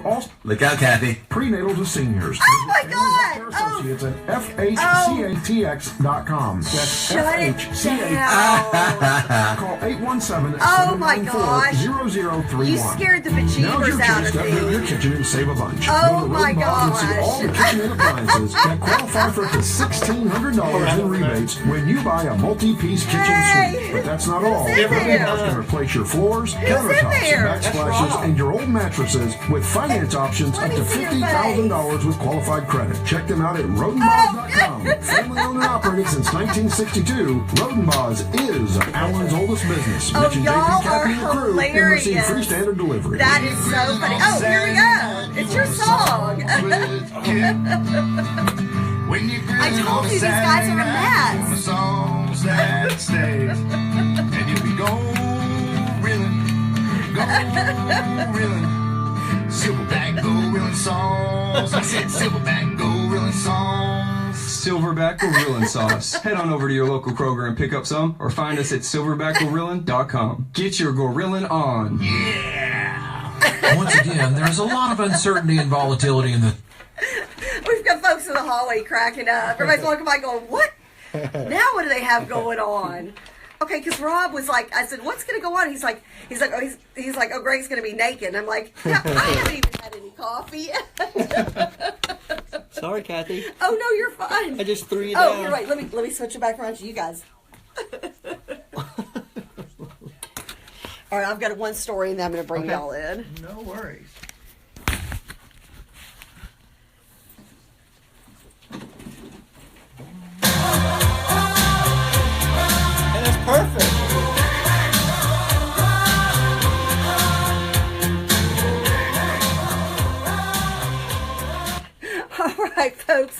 Austin. Look out, Kathy. Prenatal to seniors. Oh my God! Associates at FHCATX.com. That's FHCATX. Call 817-794-0031. Oh my gosh. You scared the bejeebers out of Step into your me. kitchen and save a bunch. Oh my gosh. See all the kitchen and appliances that qualify for up to $1,600 in rebates when you buy a multi-piece kitchen suite. But that's not all. in Roden there? Boss can replace your floors, in countertops, there? backsplashes, and your old mattresses with finance options up me to see your $50,000 with qualified credit. Check them out at RodenBoss.com. Family owned and operated since 1962, RodenBoss is Allen's oldest business. Oh, Mention y'all JP Kathy are and the crew and receive hilarious. free standard delivery. That is so funny. Oh, here we go. It's your song. I told you these guys are a mess. The songs that stays, and you'll be reeling, silverback go reeling songs. I said silverback go reeling songs. Silverback Gorillin sauce. Head on over to your local Kroger and pick up some, or find us at silverbackgorillin.com. Get your gorillin on. Yeah. Once again, there's a lot of uncertainty and volatility in the... We've got folks in the hallway cracking up. Everybody's walking by going, what? Now what do they have going on? Okay, because Rob was like, I said, what's going to go on? He's like, oh, Greg's going to be naked. And I'm like, yeah, I haven't even had any coffee. Sorry, Kathy. Oh, no, you're fine. I just threw you Oh, down. you're right. Let me switch it back around to you guys. All right, I've got one story, and then I'm going to bring y'all in. No worries. And it's perfect. All right, folks.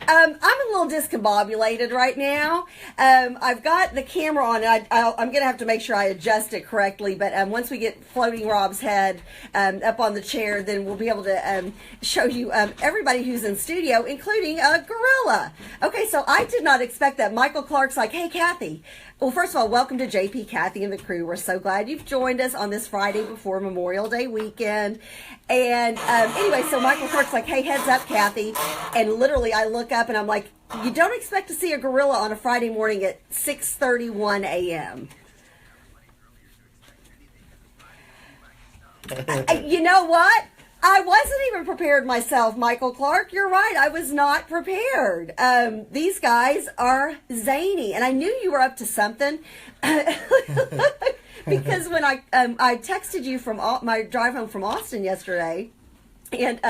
I'm a little discombobulated right now. I've got the camera on. I'm going to have to make sure I adjust it correctly. But once we get floating Rob's head up on the chair, then we'll be able to show you everybody who's in studio, including a gorilla. Okay, so I did not expect that. Michael Clark's like, hey, Kathy. Well, first of all, welcome to JP, Kathy, and the crew. We're so glad you've joined us on this Friday before Memorial Day weekend. And anyway, so Michael Clark's like, hey, heads up, Kathy. And literally, I look up and I'm like, you don't expect to see a gorilla on a Friday morning at 6:31 a.m. You know what? I wasn't even prepared myself, Michael Clark. You're right. I was not prepared. These guys are zany, and I knew you were up to something because when I texted you from my drive home from Austin yesterday. And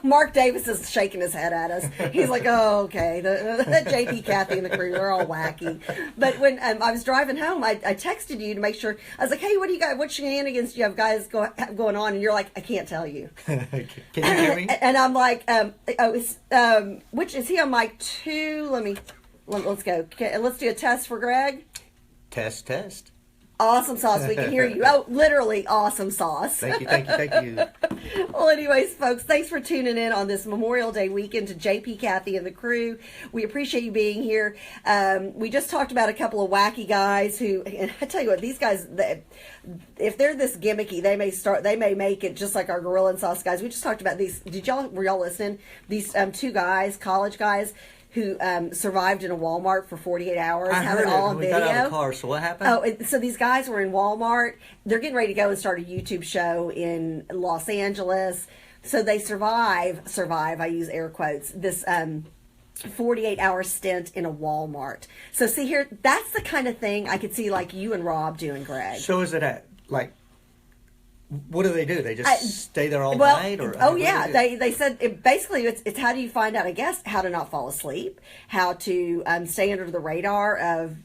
Mark Davis is shaking his head at us. He's like, "Oh, okay." The JP, Kathy, and the crew are all wacky. But when I was driving home, I texted you to make sure. I was like, "Hey, what do you got? What shenanigans do you have guys going on?" And you're like, "I can't tell you." Can you hear me? And I'm like, which is he on mic 2? Let's go. Okay, let's do a test for Greg. Test. Awesome sauce. We can hear you. Oh, literally awesome sauce. Thank you. Well, anyways, folks, thanks for tuning in on this Memorial Day weekend to JP, Kathy, and the crew. We appreciate you being here. We just talked about a couple of wacky guys who, and I tell you what, these guys, if they're this gimmicky, they may make it just like our Gorilla and Sauce guys. We just talked about these. Were y'all listening? These two guys, college guys, who survived in a Walmart for 48 hours. I heard it all on we video. got out of the car. So what happened? Oh, so these guys were in Walmart. They're getting ready to go and start a YouTube show in Los Angeles. So they survive, I use air quotes, this 48-hour stint in a Walmart. So see here, that's the kind of thing I could see like you and Rob doing, Greg. So is it like, what do? They just stay there all night? Or yeah, they said basically it's how do you find out? I guess how to not fall asleep, how to stay under the radar of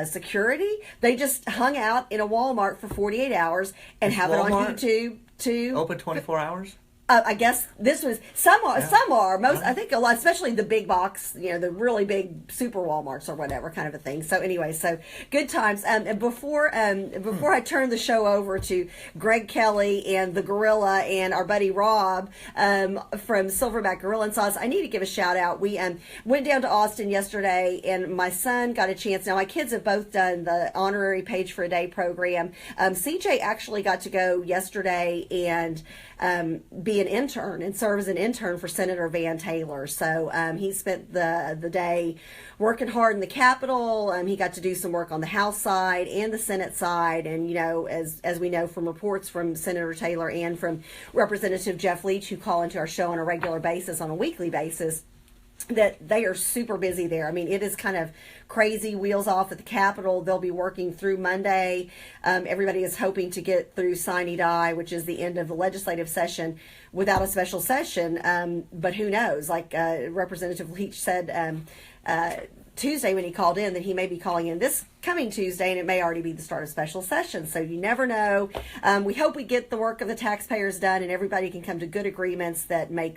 security. They just hung out in a Walmart for 48 hours and have it on YouTube to open 24 hours. I guess this was some are most I think a lot, especially the big box, the really big super Walmarts or whatever kind of a thing. So anyway, so good times. And before I turn the show over to Greg Kelly and the Gorilla and our buddy Rob from Silverback Gorilla and Sauce, I need to give a shout out. We went down to Austin yesterday, and my son got a chance. Now my kids have both done the honorary Page for a Day program. CJ actually got to go yesterday and be an intern and serve as an intern for Senator Van Taylor. So he spent the day working hard in the Capitol. He got to do some work on the House side and the Senate side. And, you know, as we know from reports from Senator Taylor and from Representative Jeff Leach, who call into our show on a regular basis, on a weekly basis, that they are super busy there. I mean, it is kind of crazy, wheels off at the Capitol. They'll be working through Monday. Everybody is hoping to get through sine die, which is the end of the legislative session, without a special session. But who knows? Like Representative Leach said Tuesday when he called in, that he may be calling in this coming Tuesday, and it may already be the start of special session. So you never know. We hope we get the work of the taxpayers done, and everybody can come to good agreements that make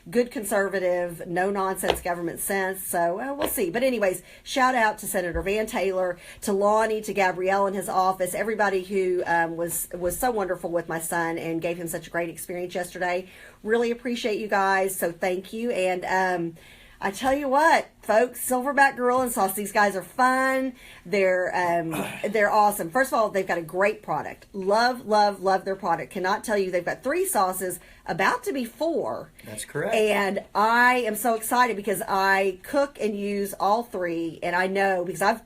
good conservative, no nonsense government sense. So we'll see. But anyways, shout out to Senator Van Taylor, to Lonnie, to Gabrielle in his office, everybody who was so wonderful with my son and gave him such a great experience yesterday. Really appreciate you guys. So thank you. And I tell you what, folks, Silverback Gorilla and Sauce, these guys are fun. They're awesome. First of all, they've got a great product. Love their product. Cannot tell you, they've got 3 sauces, about to be 4. That's correct. And I am so excited because I cook and use all 3, and I know because I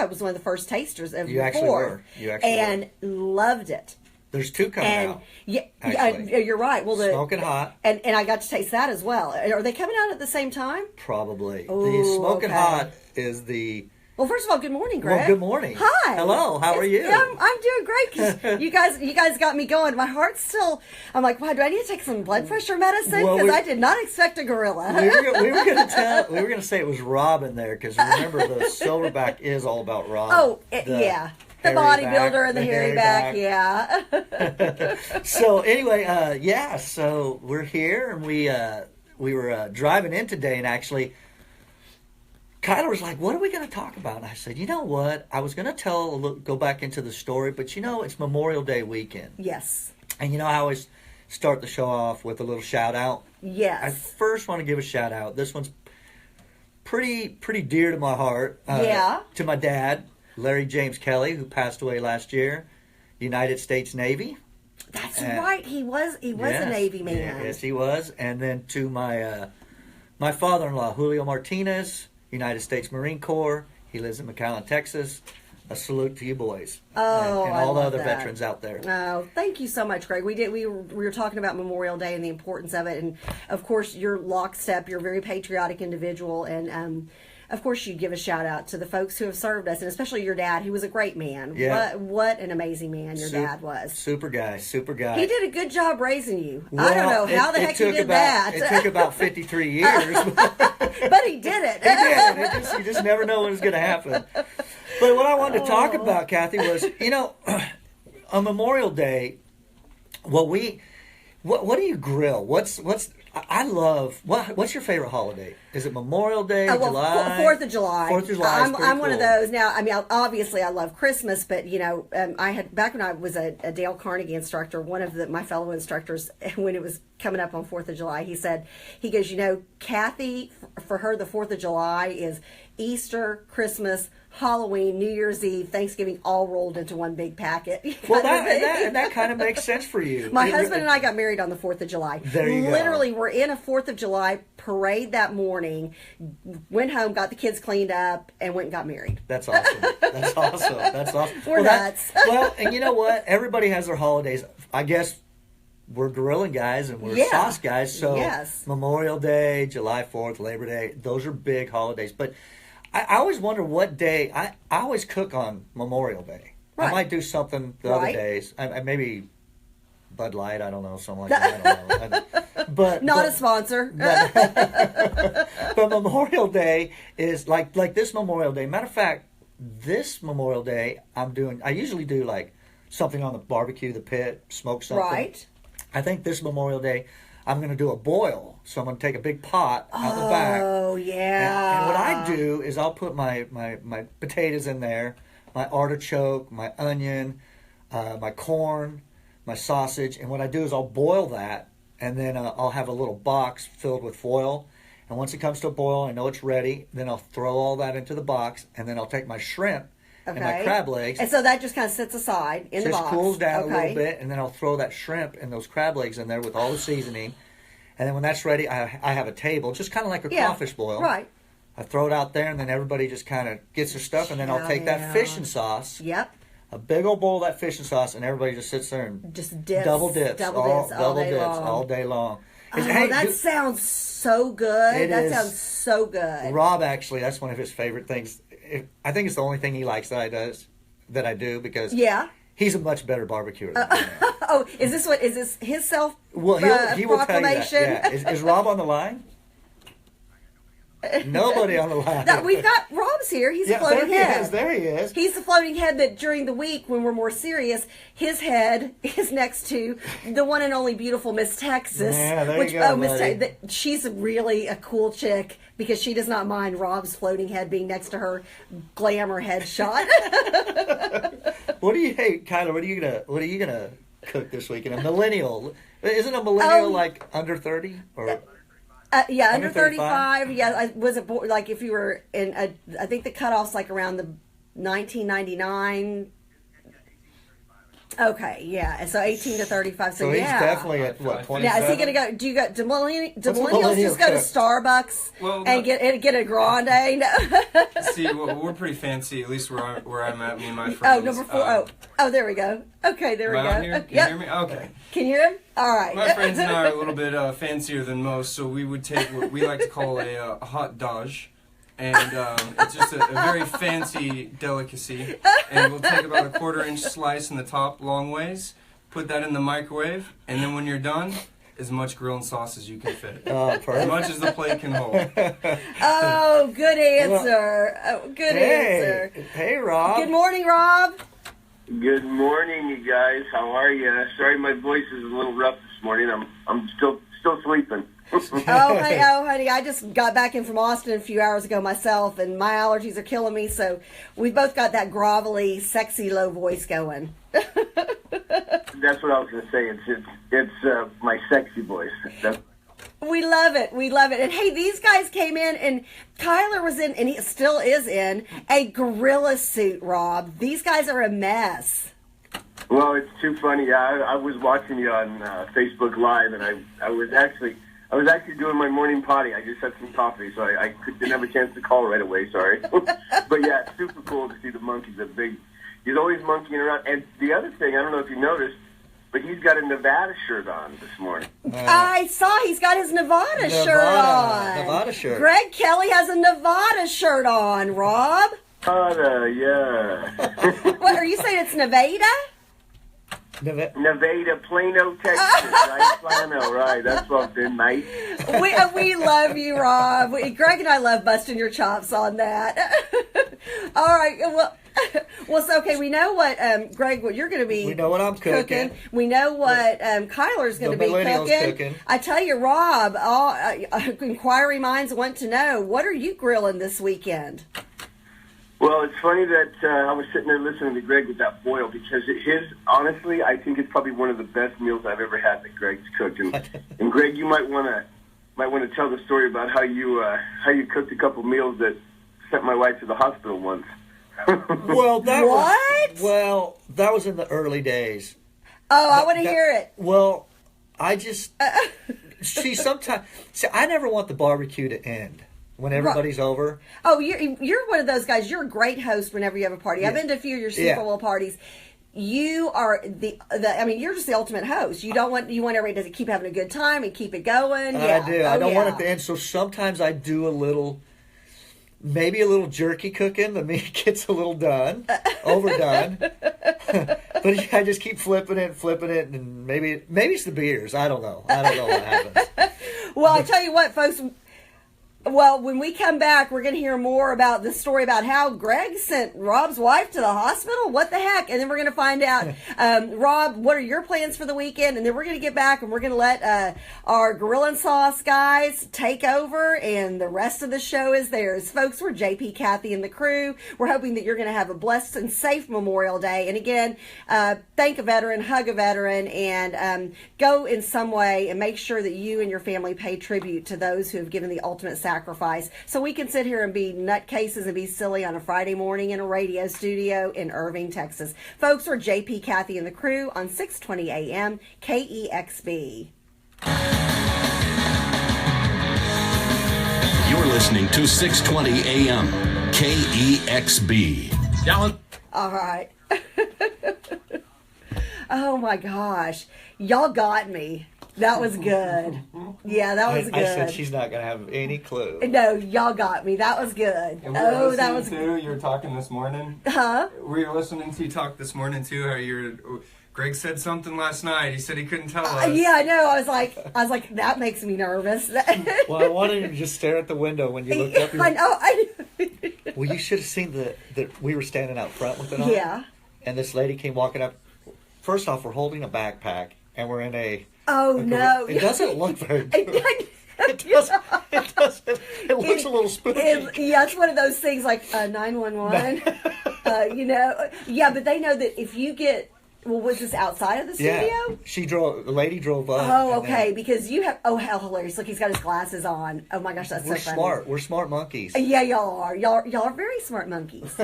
was one of the first tasters of You actually 4, were. You actually and loved it. There's 2 coming out. Yeah, actually. you're right. Well, Smoking Hot. And I got to taste that as well. Are they coming out at the same time? Probably. Ooh, the Smoking okay. Hot is the... Well, first of all, good morning, Greg. Well, good morning. Hi. Hello. How are you? Yeah, I'm doing great. 'Cause you guys got me going. My heart's still. I'm like, wow, do I need to take some blood pressure medicine? Well, Because I did not expect a gorilla. we were going to say it was Rob in there, because remember, the Silverback is all about Rob. Oh, yeah. The hairy bodybuilder back, and the the hairy hairy back, back. yeah. So anyway, so we're here, and we were driving in today, and actually Kyler was like, what are we going to talk about? And I said, you know what? I was going to go back into the story, but you know, it's Memorial Day weekend. Yes. And you know, I always start the show off with a little shout out. Yes. I first want to give a shout out. This one's pretty dear to my heart. Yeah. To my dad, Larry James Kelly, who passed away last year, United States Navy. That's right. He was a Navy man. Yes, he was. And then to my father-in-law, Julio Martinez, United States Marine Corps. He lives in McAllen, Texas. A salute to you boys. Oh, and I all the love other that. veterans out there. Oh, thank you so much, Greg. We were talking about Memorial Day and the importance of it, and of course, you're lockstep. You're a very patriotic individual, and of course, you give a shout out to the folks who have served us, and especially your dad. He was a great man. Yeah. What an amazing man your dad was. Super guy. He did a good job raising you. Well, I don't know how the heck he did that. It took about 53 years. But he did it. He did. You just never know when it's going to happen. But what I wanted to talk about, Kathy, was, you know, on Memorial Day, what do you grill? What's your favorite holiday? Is it Memorial Day, July? 4th of July. 4th of July. I'm one of those. Now, I mean, obviously I love Christmas, but, you know, I had, back when I was a Dale Carnegie instructor, one of my fellow instructors, when it was coming up on 4th of July, he goes, you know, Kathy, for her, the 4th of July is Easter, Christmas, Halloween, New Year's Eve, Thanksgiving, all rolled into one big packet. Well, that kind of makes sense for you. My husband and I got married on the 4th of July. There you go. Literally, we're in a 4th of July parade that morning, went home, got the kids cleaned up, and went and got married. That's awesome. That's awesome. We're nuts. Well, and you know what? Everybody has their holidays. I guess we're grilling guys and we're sauce guys. So yes. Memorial Day, July 4th, Labor Day, those are big holidays. But I always wonder what day. I always cook on Memorial Day. Right. I might do something the other days. I maybe Bud Light. I don't know, something like that. I don't know. But Not a sponsor. But Memorial Day is like this Memorial Day. Matter of fact, this Memorial Day I usually do like something on the barbecue, the pit, smoke something. Right. I think this Memorial Day I'm going to do a boil. So I'm going to take a big pot out the back. Oh, yeah. And what I do is I'll put my potatoes in there, my artichoke, my onion, my corn, my sausage. And what I do is I'll boil that, and then I'll have a little box filled with foil. And once it comes to a boil, I know it's ready. Then I'll throw all that into the box, and then I'll take my shrimp, and my crab legs. And so that just kind of sits aside in the Just box. cools down a Okay. little bit, and then I'll throw that shrimp and those crab legs in there with all the seasoning. And then when that's ready, I have a table, just kind of like a Yeah. crawfish boil. Right. I throw it out there, and then everybody just kind of gets their stuff, and then I'll take that fishing sauce, Yep. a big old bowl of that fishing sauce, and everybody just sits there and Just dips. double dips all day long. all day long. Oh, Hey, that sounds so good. It That is. sounds so good. Rob, actually, that's one of his favorite things. I think it's the only thing he likes that I do because Yeah. he's a much better barbecuer than I am. Oh, is this his self Well, he will tell you that. proclamation? Yeah. Is Rob on the line? Nobody on the line. No, we've got Rob's here. He's a yeah, floating there head. he is. There he is. He's the floating head that during the week when we're more serious, his head is next to the one and only beautiful Miss Texas. Yeah, there you go, Miss buddy. she's really a cool chick because she does not mind Rob's floating head being next to her glamour headshot. What do you hate, Kyler? What are you gonna cook this weekend? A millennial? Isn't a millennial like under 30 or? Yeah, under Under 35? 35. Yeah, was it like if you were in? I think the cutoff's like around the 1999. Okay, yeah, and so 18 to 35. So, So he's yeah, definitely at what 27? Now, is he going to go? Do you go? Do millennials millennial just go to cook? Starbucks Well, and get a grande? No. See, well, we're pretty fancy, at least where I'm at, me and my Oh, friends. number 4. Oh, there we go. Okay, there we Am go. I on here? Can Yep. you hear me? Okay. Can you hear him? All right. My friends and I are a little bit fancier than most, so we would take what we like to call a hot dodge. And it's just a very fancy delicacy. And we'll take about a 1/4-inch slice in the top long ways, put that in the microwave, and then when you're done, as much grilling sauce as you can fit. Oh, As perfect. much as the plate can hold. Oh, good answer. Good answer. Hey, Rob. Good morning, Rob. Good morning, you guys. How are you? Sorry, my voice is a little rough this morning. I'm still sleeping. Oh, honey, I just got back in from Austin a few hours ago myself, and my allergies are killing me. So we both got that grovelly, sexy, low voice going. That's what I was gonna say. It's my sexy voice. We love it. We love it. And hey, these guys came in, and Kyler was in, and he still is in, a gorilla suit, Rob. These guys are a mess. Well, it's too funny. I was watching you on Facebook Live, and I was actually doing my morning potty. I just had some coffee, so I didn't have a chance to call right away. Sorry, but yeah, it's super cool to see the monkeys. He's always monkeying around. And the other thing, I don't know if you noticed, but he's got a Nevada shirt on this morning. I saw he's got his Nevada shirt on. Nevada shirt. Greg Kelly has a Nevada shirt on, Rob. Yeah. What, are you saying it's Nevada? Nevada, Plano, Texas. Right, Plano, right. That's what's been nice. We love you, Rob. Greg and I love busting your chops on that. All right. Well, so okay. We know what Greg, what you're going to be. We know what I'm cooking. We know what Kyler's going to The be millennial's cooking. cooking. I tell you, Rob. All inquiry minds want to know, what are you grilling this weekend? Well, it's funny that I was sitting there listening to Greg with that boil because honestly, I think it's probably one of the best meals I've ever had that Greg's cooked. And Greg, you might want to tell the story about how you cooked a couple meals that sent my wife to the hospital once. Well, that was in the early days. Oh, I want to hear it. Well, I just sometimes I never want the barbecue to end when everybody's over. Oh, you're one of those guys. You're a great host whenever you have a party. I've been to a few of your Super Bowl parties. You are you're just the ultimate host. You want everybody to keep having a good time and keep it going. I do. I don't want it to end. So sometimes I do maybe a little jerky cooking. The meat gets a little overdone. But I just keep flipping it, and maybe it's the beers. I don't know what happens. Well, I tell you what, folks. Well, when we come back, we're going to hear more about the story about how Greg sent Rob's wife to the hospital. What the heck? And then we're going to find out, Rob, what are your plans for the weekend? And then we're going to get back and we're going to let our Gorilla and Sauce guys take over, and the rest of the show is theirs. Folks, we're JP, Kathy, and the crew. We're hoping that you're going to have a blessed and safe Memorial Day. And again, thank a veteran, hug a veteran, and go in some way and make sure that you and your family pay tribute to those who have given the ultimate sacrifice sacrifice so we can sit here and be nutcases and be silly on a Friday morning in a radio studio in Irving, Texas. Folks, we're JP, Kathy, and the crew on 620 AM KEXB. You're listening to 620 AM KEXB. Alan? All right. Oh my gosh. Y'all got me. That was good. Yeah, that was good. I said she's not going to have any clue. No, y'all got me. That was good. And we Oh, were that listening was to you were talking this morning. Huh? We were listening to you talk this morning too. How Greg said something last night. He said he couldn't tell us. Yeah, I know. I was like, that makes me nervous. Well, I wanted you to just stare at the window when you looked up. I know. Well, you should have seen that we were standing out front with it on. Yeah. And this lady came walking up. First off, we're holding a backpack, and we're in a... Oh, no. It doesn't look very good. It doesn't. It looks a little spooky. Yeah, it's one of those things like 911. Yeah, but they know that if you get... Well, was this outside of the studio? Yeah, the lady drove up. Oh, okay, because you have... Oh, how hilarious. Look, he's got his glasses on. Oh, my gosh, that's so We're funny. smart. We're smart monkeys. Yeah, y'all are. Y'all are very smart monkeys.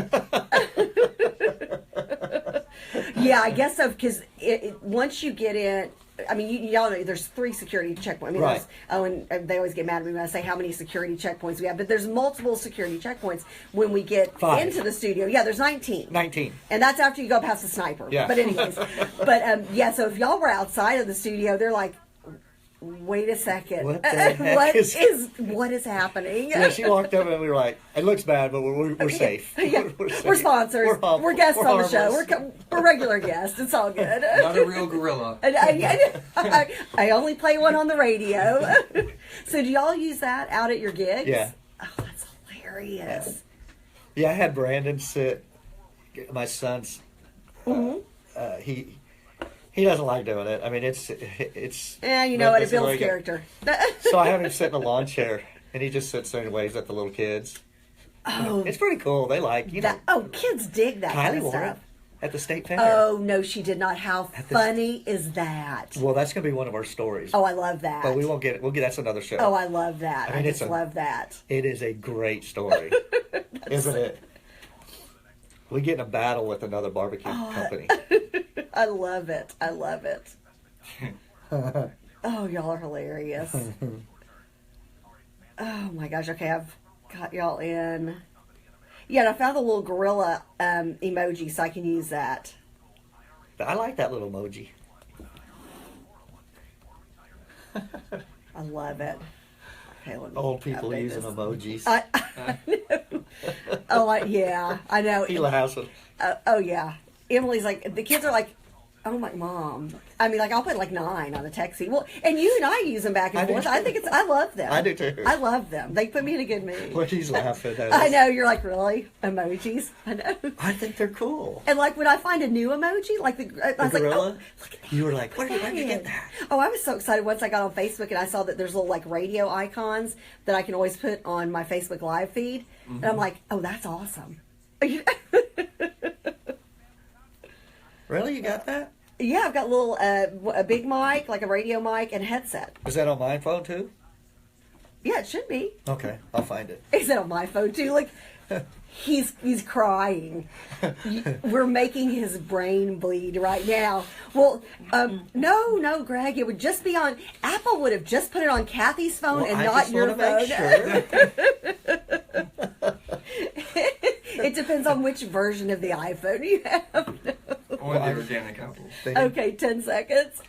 Yeah, I guess so, because once you get in... I mean, y'all know there's 3 security checkpoints. I mean, right. And they always get mad at me when I say how many security checkpoints we have. But there's multiple security checkpoints when we get 5. into the studio. Yeah, there's 19. 19. And that's after you go past the sniper. Yeah. But anyways, yeah. So if y'all were outside of the studio, they're like, wait a second, What the heck what is happening? Yeah, she walked up and we were like, it looks bad, but we're safe. Yeah. We're safe. We're sponsors. We're guests on the show. harmless. We're regular guests. It's all good. Not a real gorilla. And I only play one on the radio. So do y'all use that out at your gigs? Yeah. Oh, that's hilarious. Yeah, I had Brandon sit. My son's. He doesn't like doing it. I mean, it's. Yeah, you know what? It this is where builds you get- character. So I have him sit in a lawn chair, and he just sits there and waves at the little kids. Oh, It's pretty cool. They like, kids dig that kind Kylie of wore it stuff. at the state fair. Oh, no, she did not. How At the- funny is that? Well, that's going to be one of our stories. Oh, I love that. But we won't get it. We'll get that's another show. Oh, I love that. I mean, I it's just love that. It is a great story, isn't it? We get in a battle with another barbecue company. I love it. I love it. Oh, y'all are hilarious. Oh my gosh. Okay, I've got y'all in. Yeah, and I found the little gorilla emoji, so I can use that. I like that little emoji. I love it. Okay, let me Old people update using this. emojis. I know. Oh, yeah, I know. He laughs. Oh yeah. Emily's like, the kids are like, oh my mom. I mean, like I'll put like 9 on a texty. Well, and you and I use them back I and do forth. too. I think I love them. I do too. I love them. They put me in a good mood. Well, he's laughing at us. I know, you're like, really? Emojis? I know. I think they're cool. And like when I find a new emoji, like I was gorilla? like, oh, look at that. You were like, where did you get that? Oh, I was so excited once I got on Facebook and I saw that there's little like radio icons that I can always put on my Facebook live feed. And I'm like, oh, that's awesome. Really? You got that? Yeah, I've got a big mic, like a radio mic, and a headset. Is that on my phone too? Yeah, it should be. Okay, I'll find it. Is it on my phone too? Like, he's crying. We're making his brain bleed right now. Well, no, Greg, it would just be on. Apple would have just put it on Kathy's phone Well, and I not just your want phone. to make sure. It depends on which version of the iPhone you have. Or the organic apple. Okay, 10 seconds.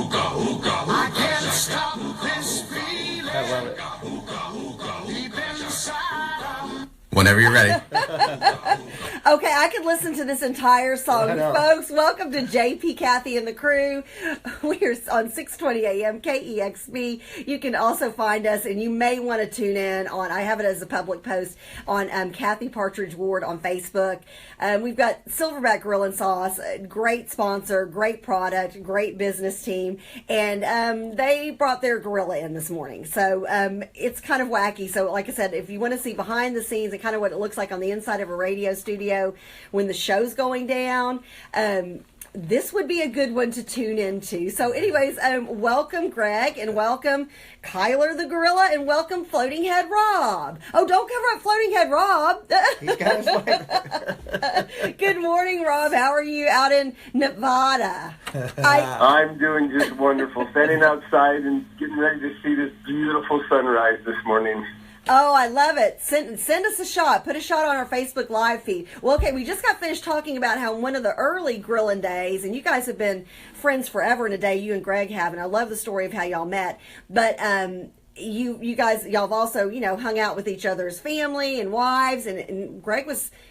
I can't stop this feeling I love it. deep inside. Whenever you're ready. Okay, I could listen to this entire song. I know. Folks, welcome to JP, Kathy, and the crew. We're on 620 AM KEXB. You can also find us, and you may want to tune in on, I have it as a public post, on Kathy Partridge Ward on Facebook. We've got Silverback Grill and Sauce, a great sponsor, great product, great business team, and they brought their gorilla in this morning. So it's kind of wacky. So like I said, if you want to see behind the scenes and kind of what it looks like on the inside of a radio studio when the show's going down, this would be a good one to tune into. So anyways, welcome Greg, and welcome Kyler the Gorilla, and welcome Floating Head Rob. Oh, don't cover up Floating Head Rob. He's got his way. Good morning, Rob. How are you out in Nevada? I'm doing just wonderful. Standing outside and getting ready to see this beautiful sunrise this morning. Oh, I love it. Send us a shot. Put a shot on our Facebook Live feed. Well, okay, we just got finished talking about how one of the early grilling days, and you guys have been friends forever and a day, you and Greg have, and I love the story of how y'all met. But you guys, y'all have also, hung out with each other's family and wives, and Greg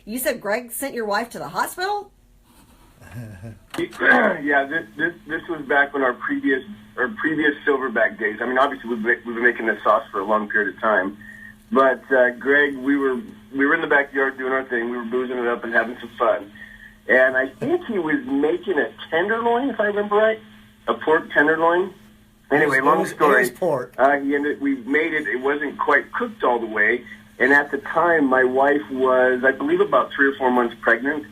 you said Greg sent your wife to the hospital? Yeah, this was back when our previous Silverback days. I mean, obviously we've been making this sauce for a long period of time. But Greg, we were in the backyard doing our thing. We were boozing it up and having some fun. And I think he was making a tenderloin, if I remember right, a pork tenderloin. Anyway, long story. It was pork. We made it. It wasn't quite cooked all the way. And at the time, my wife was, I believe, about 3 or 4 months pregnant,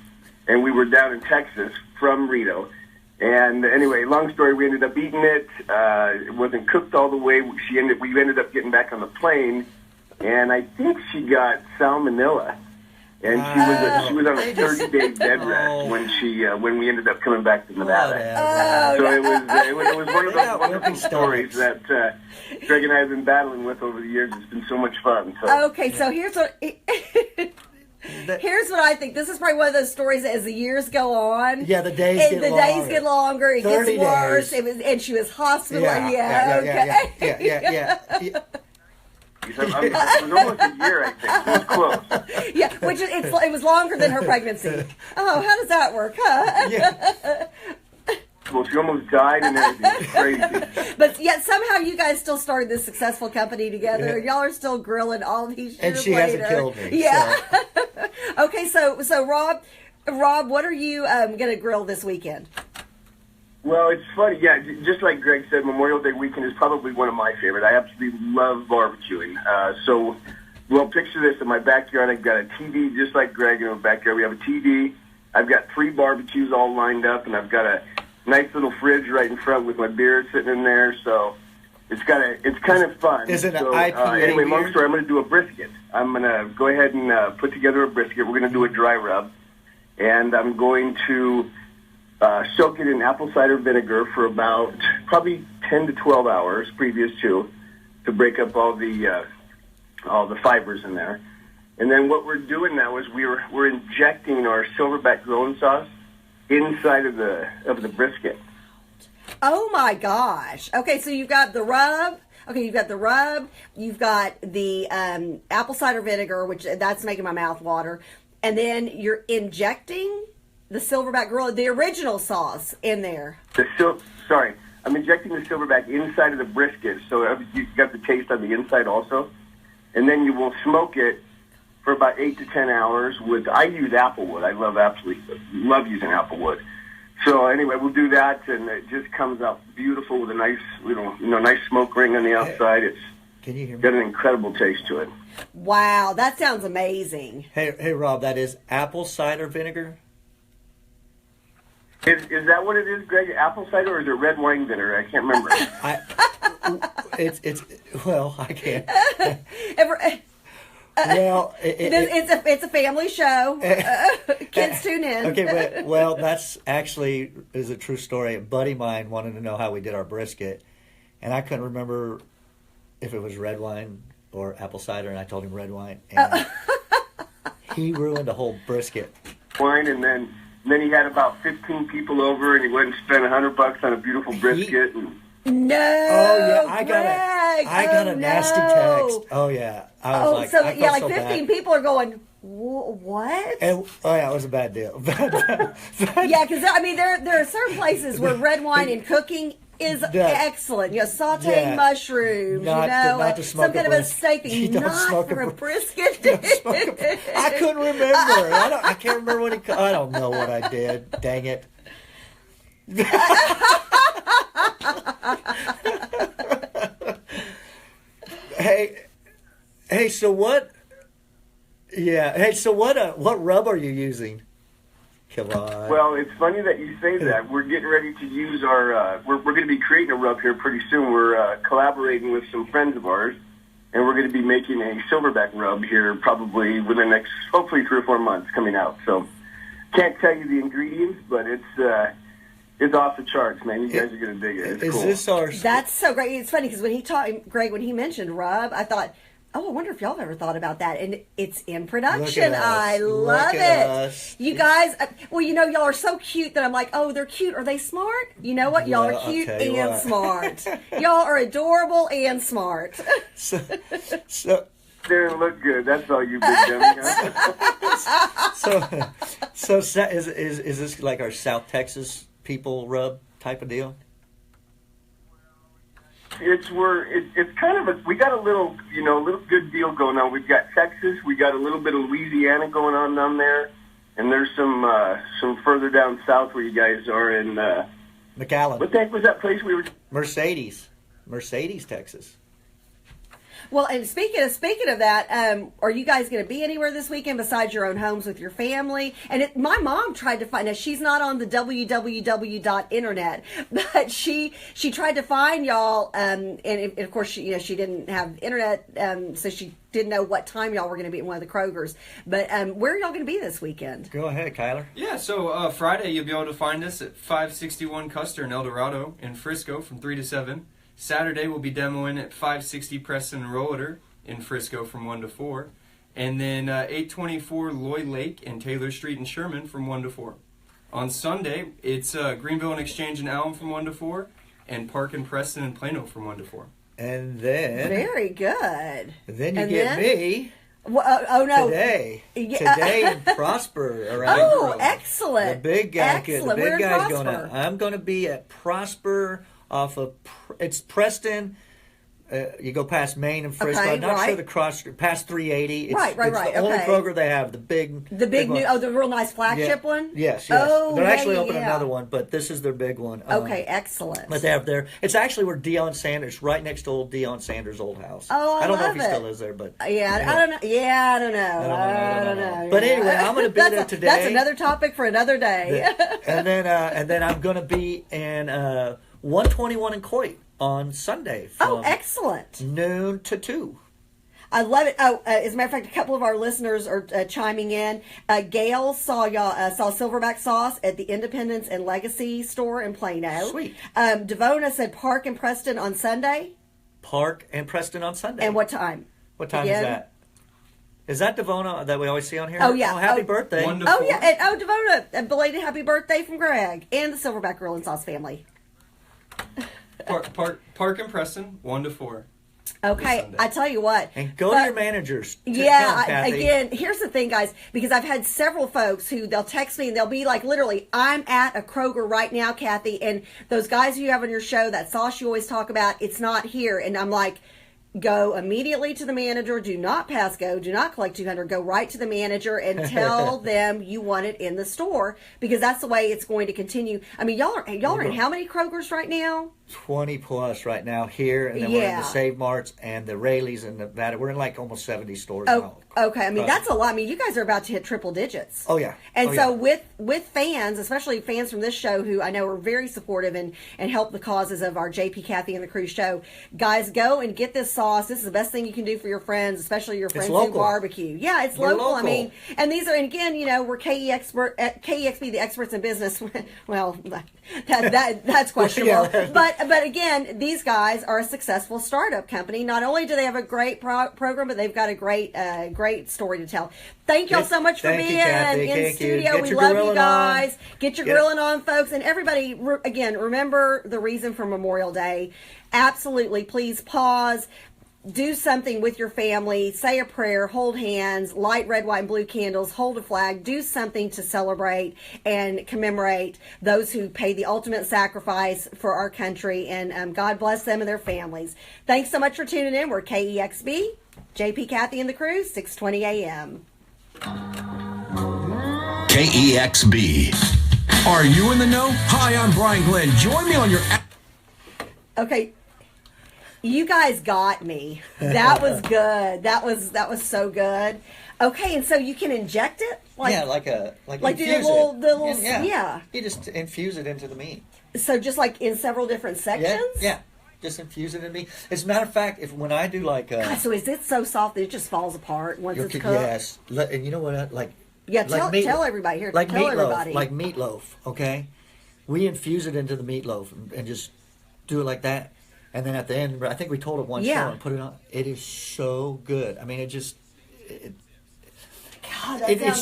and we were down in Texas from Rito. And anyway, long story, we ended up eating it. It wasn't cooked all the way. We ended up getting back on the plane. And I think she got salmonella, and she was on a 30-day bed rest when we ended up coming back to Nevada. So it was one of those wonderful stories that Greg and I have been battling with over the years. It's been so much fun. So. Okay, so here's what I think. This is probably one of those stories that as the years go on, yeah, the days get longer. It gets worse. Days. And she was hospitalized. Yeah. It was almost a year, I think. It was close. Yeah, it was longer than her pregnancy. Oh, how does that work, huh? Yeah. Well, she almost died and everything. It's crazy. But yet somehow you guys still started this successful company together. Yeah. Y'all are still grilling all these years And she later. hasn't killed me. Yeah. So. Okay, so Rob, what are you going to grill this weekend? Well, it's funny. Yeah, just like Greg said, Memorial Day weekend is probably one of my favorite. I absolutely love barbecuing. Picture this. In my backyard, I've got a TV, just like Greg in my backyard. We have a TV. I've got 3 barbecues all lined up, and I've got a nice little fridge right in front with my beer sitting in there. So it's kind of fun. Is it an so, IPA anyway, long beer? story. I'm going to do a brisket. I'm going to go ahead and put together a brisket. We're going to do a dry rub, and I'm going to soak it in apple cider vinegar for about probably 10 to 12 hours previous to break up all the fibers in there. And then what we're doing now is we're injecting our Silverback Grill sauce inside of the brisket. Oh my gosh. Okay, so you've got the rub. Okay, you've got the rub. You've got the apple cider vinegar, which that's making my mouth water. And then you're injecting the Silverback Gorilla, the original sauce in there. I'm injecting the Silverback inside of the brisket, so you've got the taste on the inside also. And then you will smoke it for about 8 to 10 hours I use applewood. I love using applewood. So anyway, we'll do that, and it just comes out beautiful with a nice nice smoke ring on the outside. Can you hear me? Got an incredible taste to it. Wow, that sounds amazing. Hey, Rob, that is apple cider vinegar? Is that what it is, Greg? Apple cider, or is it red wine vinegar? I can't remember. I can't. It's a family show. Kids tune in. Okay, that's actually is a true story. A buddy of mine wanted to know how we did our brisket, and I couldn't remember if it was red wine or apple cider, and I told him red wine, and he ruined the whole brisket. Wine, and then he had about 15 people over, and he went and spent $100 on a beautiful brisket. No. Oh yeah, I got a no. nasty text. Oh yeah, I was like 15 people are going, What? And oh yeah, it was a bad deal. Yeah, because I mean, there are certain places where red wine in cooking is excellent. You know, sauteing mushrooms. Not to some kind of a steak thing. You don't Not smoke for a brisket. I couldn't remember. I can't remember what I don't know what I did. Dang it. Hey, so what? Yeah. Hey, so what rub are you using? Come on. Well, it's funny that you say that. We're getting ready to use our. We're going to be creating a rub here pretty soon. We're collaborating with some friends of ours, and we're going to be making a silverback rub here probably within the next, hopefully 3 or 4 months coming out. So, can't tell you the ingredients, but it's off the charts, man. You guys are going to dig it. It's cool. This our? That's so great. It's funny because when he mentioned rub, I thought, oh, I wonder if y'all have ever thought about that. And it's in production. I love it. You guys, well, you know, y'all are so cute that I'm like, oh, they're cute. Are they smart? You know what? Y'all are cute and smart. Y'all are adorable and smart. So There and look good. That's all you big dummy. So is this like our South Texas people rub type of deal? It's kind of we got a little good deal going on. We've got Texas, we got a little bit of Louisiana going on down there, and there's some further down south where you guys are in McAllen. What the heck was that place we were? Mercedes, Texas. Well, and speaking of that, are you guys going to be anywhere this weekend besides your own homes with your family? And my mom tried to find. Now she's not on the www.internet, but she tried to find y'all. And of course, she didn't have internet, so she didn't know what time y'all were going to be at one of the Krogers. But where are y'all going to be this weekend? Go ahead, Kyler. Yeah, so Friday you'll be able to find us at 561 Custer in El Dorado in Frisco from 3 to 7. Saturday, we'll be demoing at 560 Preston and Rollator in Frisco from 1 to 4. And then 824 Lloyd Lake and Taylor Street in Sherman from 1 to 4. On Sunday, it's Greenville and Exchange and Allen from 1 to 4. And Park and Preston and Plano from 1 to 4. And then... Very good. Then you get me... Well, oh no! Today in Prosper, all right. Oh, excellent! The big guy, excellent. The big guy's going. I'm going to be at Prosper off of. It's Preston. You go past Maine and Frisco. Okay, I'm not sure the cross past 380. It's, right. It's the only Kroger they have. The big new. Oh, the real nice flagship one. Yes. Oh, they're actually opening another one, but this is their big one. Okay, excellent. But they have their. It's actually where Deion Sanders, right next to old Deion Sanders' old house. Oh, I don't know if he still is there, but yeah, I don't know. Yeah, I don't know. But anyway, I'm going to be there today. That's another topic for another day. and then I'm going to be in 121 in Coit on Sunday. Oh, excellent! Noon to 2. I love it. Oh, as a matter of fact, a couple of our listeners are chiming in. Gail saw Silverback sauce at the Independence and Legacy store in Plano. Sweet. Devona said Park and Preston on Sunday. Park and Preston on Sunday. And what time? What time is that? Is that Devona that we always see on here? Oh, yeah. Oh, happy birthday. 1 to 4. Oh, yeah. And, Devona, a belated happy birthday from Greg and the Silverback Grill and Sauce family. Park and Preston, 1 to 4. Okay, I tell you what. And go to your managers. Again, here's the thing, guys, because I've had several folks who they'll text me and they'll be like, literally, I'm at a Kroger right now, Kathy, and those guys you have on your show, that sauce you always talk about, it's not here. And I'm like, go immediately to the manager. Do not pass go. Do not collect $200. Go right to the manager and tell them you want it in the store, because that's the way it's going to continue. I mean, y'all are in how many Krogers right now? 20 plus right now here, and then we're in the Save Marts and the Rayleighs and Nevada. We're in like almost 70 stores now. Okay, I mean that's a lot. I mean, you guys are about to hit triple digits. Oh yeah. And with fans, especially fans from this show who I know are very supportive and help the causes of our JP, Kathy, and the Crew show, guys, go and get this sauce. This is the best thing you can do for your friends, especially your friends who barbecue. Yeah, it's local. I mean, and these are, and again, we're KEXP, the experts in business. Well, that's questionable. But again, these guys are a successful startup company. Not only do they have a great program, but they've got a great story to tell. Thank y'all so much for being in studio. We love you guys. Get your grilling on, folks. And everybody, again, remember the reason for Memorial Day. Absolutely. Please pause. do something with your family, say a prayer, hold hands, light red, white, and blue candles, hold a flag, do something to celebrate and commemorate those who paid the ultimate sacrifice for our country, and God bless them and their families. Thanks so much for tuning in. We're KEXB, JP, Kathy, and the crew, 620 a.m. KEXB. Are you in the know? Hi, I'm Brian Glenn. Join me on your... Okay. You guys got me. That was good. That was so good. Okay, and so you can inject it? like infuse it. Yeah. You just infuse it into the meat. So just like in several different sections? Yeah. Just infuse it in meat. As a matter of fact, when I do like... God, so is it so soft that it just falls apart once it's cooked? Yes. And you know what? Yeah, tell everybody here. Like tell meatloaf. everybody. Like meatloaf, okay? We infuse it into the meatloaf and just do it like that. And then at the end, I think we told it one show and put it on. It is so good. I mean, it's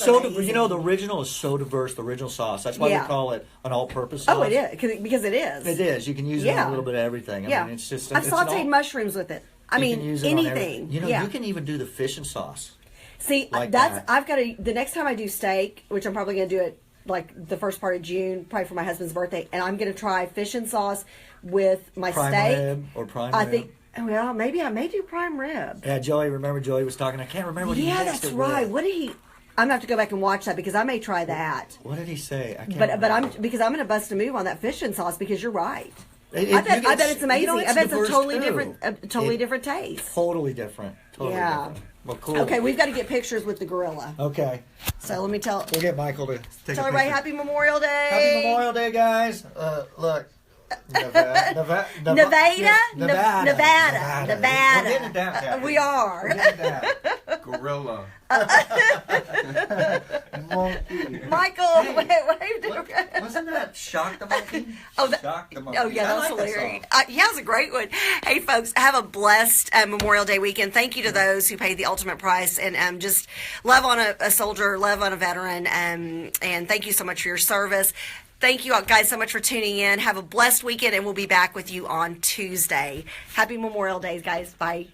so amazing. you know, the original is so diverse. The original sauce. That's why we call it an all-purpose sauce. Oh, it is because it is. It is. You can use it on a little bit of everything. I mean, it's just. I've sautéed mushrooms with it. I mean, anything. You know, you can even do the fish and sauce. See, like I've got to. The next time I do steak, which I'm probably going to do it like the first part of June, probably for my husband's birthday, and I'm going to try fish and sauce with my prime steak. Rib or prime I rib. think. Well, maybe I may do prime rib. Yeah, Joey. Remember, Joey was talking. I can't remember what he mixed that's it right. with. What did he? I'm gonna have to go back and watch that because I may try that. What did he say? I can't. But I'm gonna bust a move on that fish and sauce because you're right. I bet it's amazing. You know, I bet it's a diverse totally too. different taste. Totally different. Totally different. Well, cool. Okay, we've got to get pictures with the gorilla. Okay. So let me tell. We'll get Michael to take Tell a everybody picture. Happy Memorial Day. Happy Memorial Day, guys. Look. Nevada. We're getting it down, Kathy. We are. We're getting it down. Gorilla. Monkey. Michael, Hey, wave Wasn't that Shock the Monkey? Shock the Monkey. Oh, yeah, I that's like that hilarious. song. Yeah, it's a great one. Hey, folks, have a blessed Memorial Day weekend. Thank you to those who paid the ultimate price and just love on a soldier, love on a veteran, and thank you so much for your service. Thank you all guys so much for tuning in. Have a blessed weekend, and we'll be back with you on Tuesday. Happy Memorial Day, guys. Bye.